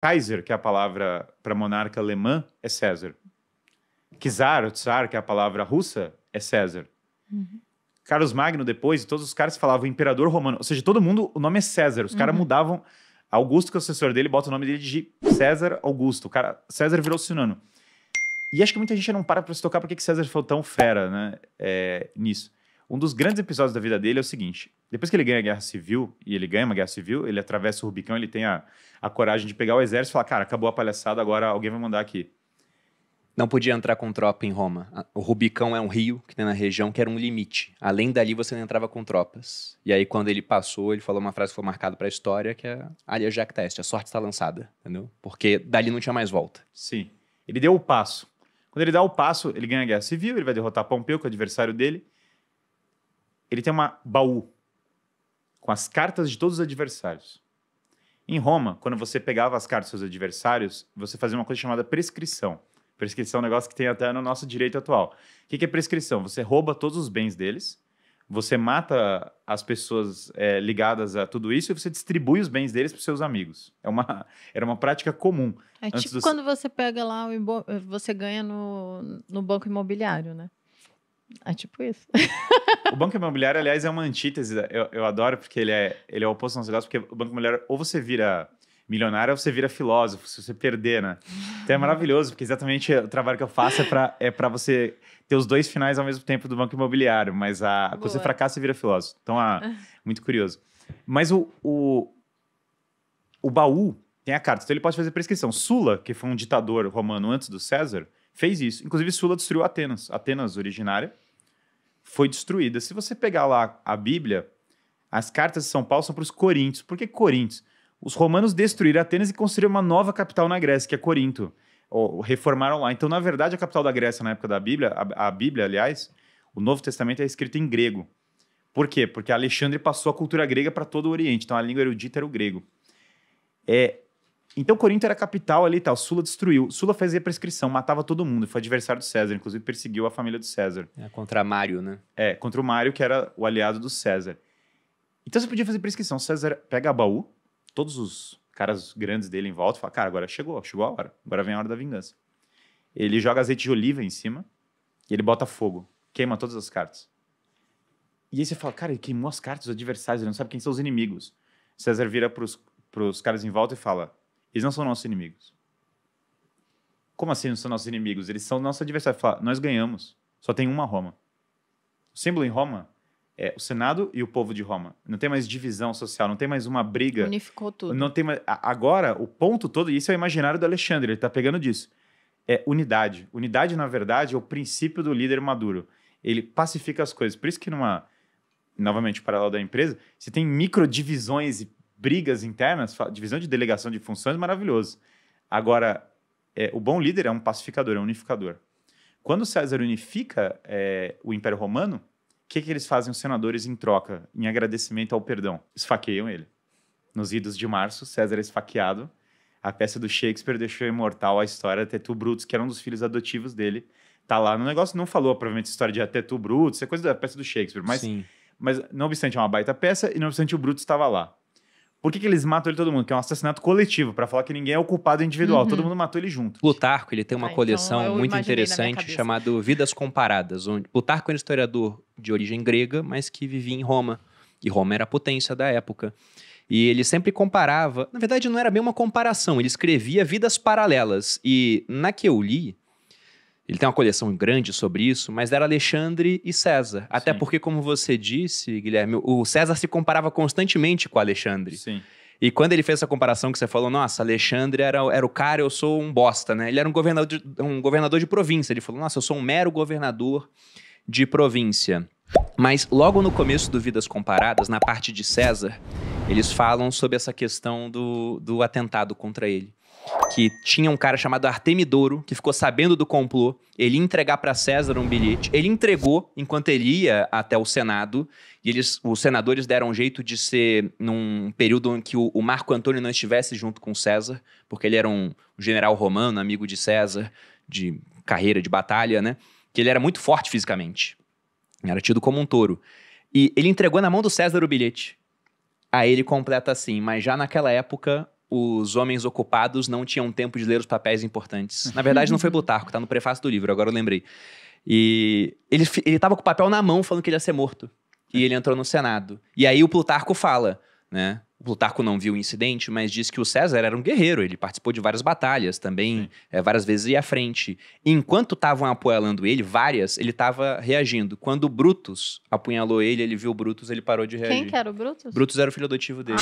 Kaiser, que é a palavra para monarca alemã, é César. Czar, o Tsar, que é a palavra russa, é César. Carlos Magno, depois, todos os caras falavam imperador romano. Ou seja, todo mundo, o nome é César. Os caras mudavam. Augusto, que é o sucessor dele, bota o nome dele de César Augusto. O cara, César virou sinônimo. E acho que muita gente não para se tocar porque que César foi tão fera, né, nisso. Um dos grandes episódios da vida dele é o seguinte. Depois que ele ganha a Guerra Civil, e ele ganha uma Guerra Civil, ele atravessa o Rubicão, ele tem a coragem de pegar o exército e falar, cara, acabou a palhaçada, agora alguém vai mandar aqui. Não podia entrar com tropa em Roma. O Rubicão é um rio que tem na região que era um limite. Além dali, você não entrava com tropas. E aí, quando ele passou, ele falou uma frase que foi marcada para a história, que é Alia Jacta Est, a sorte está lançada, entendeu? Porque dali não tinha mais volta. Sim. Ele deu o passo. Quando ele dá o passo, ele ganha a Guerra Civil, ele vai derrotar Pompeu, que é o adversário dele. Ele tem uma baú com as cartas de todos os adversários. Em Roma, quando você pegava as cartas dos seus adversários, você fazia uma coisa chamada prescrição. Prescrição é um negócio que tem até no nosso direito atual. O que é prescrição? Você rouba todos os bens deles, você mata as pessoas ligadas a tudo isso e você distribui os bens deles para os seus amigos. Era uma prática comum. É tipo quando você pega lá, você ganha no banco imobiliário, né? É tipo isso. O banco imobiliário, aliás, é uma antítese. Eu adoro porque ele é o oposto dos negócios, porque o banco imobiliário ou você vira milionário ou você vira filósofo, se você perder, né? Então é maravilhoso, porque exatamente o trabalho que eu faço é para você ter os dois finais ao mesmo tempo do banco imobiliário, mas quando você fracassa, você vira filósofo. Então, muito curioso. Mas o baú tem a carta, então ele pode fazer prescrição. Sulla, que foi um ditador romano antes do César, fez isso. Inclusive, Sulla destruiu Atenas. Atenas originária foi destruída. Se você pegar lá a Bíblia, as cartas de São Paulo são para os coríntios. Por que Coríntios? Os romanos destruíram Atenas e construíram uma nova capital na Grécia, que é Corinto. Ou reformaram lá. Então, na verdade, a capital da Grécia na época da Bíblia, a Bíblia, aliás, o Novo Testamento é escrito em grego. Por quê? Porque Alexandre passou a cultura grega para todo o Oriente. Então, a língua erudita era o grego. Então, Corinto era a capital ali e tal. Sulla destruiu. Sulla fazia prescrição, matava todo mundo. Foi adversário do César. Inclusive, perseguiu a família do César. Contra Mário, né? Contra o Mário, que era o aliado do César. Então, você podia fazer prescrição. César pega a baú, todos os caras grandes dele em volta, e fala, cara, agora chegou a hora. Agora vem a hora da vingança. Ele joga azeite de oliva em cima e ele bota fogo. Queima todas as cartas. E aí você fala, cara, ele queimou as cartas dos adversários, ele não sabe quem são os inimigos. César vira pros caras em volta e fala, eles não são nossos inimigos. Como assim não são nossos inimigos? Eles são nossos adversários. Fala, nós ganhamos. Só tem uma Roma. O símbolo em Roma é o Senado e o povo de Roma. Não tem mais divisão social, não tem mais uma briga. Unificou tudo. Não tem mais... Agora, o ponto todo, e isso é o imaginário do Alexandre, ele está pegando disso, é unidade. Unidade, na verdade, é o princípio do líder maduro. Ele pacifica as coisas. Por isso que novamente, paralelo da empresa, você tem microdivisões e brigas internas, divisão de delegação de funções, maravilhoso. Agora, o bom líder é um pacificador, é um unificador. Quando César unifica o Império Romano, o que eles fazem os senadores em troca, em agradecimento ao perdão? Esfaqueiam ele. Nos Idos de Março, César é esfaqueado. A peça do Shakespeare deixou imortal a história de Tetu Brutus, que era um dos filhos adotivos dele. Tá lá no negócio, não falou provavelmente a história de Tetu Brutus, é coisa da peça do Shakespeare, mas não obstante é uma baita peça, e não obstante o Brutus estava lá. Por que eles matam ele todo mundo? Que é um assassinato coletivo, para falar que ninguém é o culpado individual. Todo mundo matou ele junto. Plutarco, ele tem uma coleção então muito interessante chamada Vidas Comparadas. Onde Plutarco era um historiador de origem grega, mas que vivia em Roma. E Roma era a potência da época. E ele sempre comparava... Na verdade, não era bem uma comparação. Ele escrevia vidas paralelas. E na que eu li, ele tem uma coleção grande sobre isso, mas era Alexandre e César. Até porque, como você disse, Guilherme, o César se comparava constantemente com o Alexandre. Sim. E quando ele fez essa comparação que você falou, nossa, Alexandre era o cara, eu sou um bosta, né? Ele era um governador de província. Ele falou, nossa, eu sou um mero governador de província. Mas logo no começo do Vidas Comparadas, na parte de César, eles falam sobre essa questão do atentado contra ele. Que tinha um cara chamado Artemidoro, que ficou sabendo do complô, ele ia entregar para César um bilhete. Ele entregou enquanto ele ia até o Senado, e os senadores deram um jeito de ser num período em que o Marco Antônio não estivesse junto com César, porque ele era um general romano, amigo de César, de carreira, de batalha, né? Que ele era muito forte fisicamente. Era tido como um touro. E ele entregou na mão do César o bilhete. Aí ele completa assim, mas já naquela época... os homens ocupados não tinham tempo de ler os papéis importantes. Na verdade, não foi Plutarco, tá no prefácio do livro, agora eu lembrei. E ele tava com o papel na mão falando que ele ia ser morto. E ele entrou no Senado. E aí o Plutarco fala, né? O Plutarco não viu o incidente, mas diz que o César era um guerreiro. Ele participou de várias batalhas também, várias vezes ia à frente. E enquanto estavam apunhalando ele, ele estava reagindo. Quando o Brutus apunhalou ele, ele viu o Brutus, ele parou de reagir. Quem que era o Brutus? Brutus era o filho adotivo dele.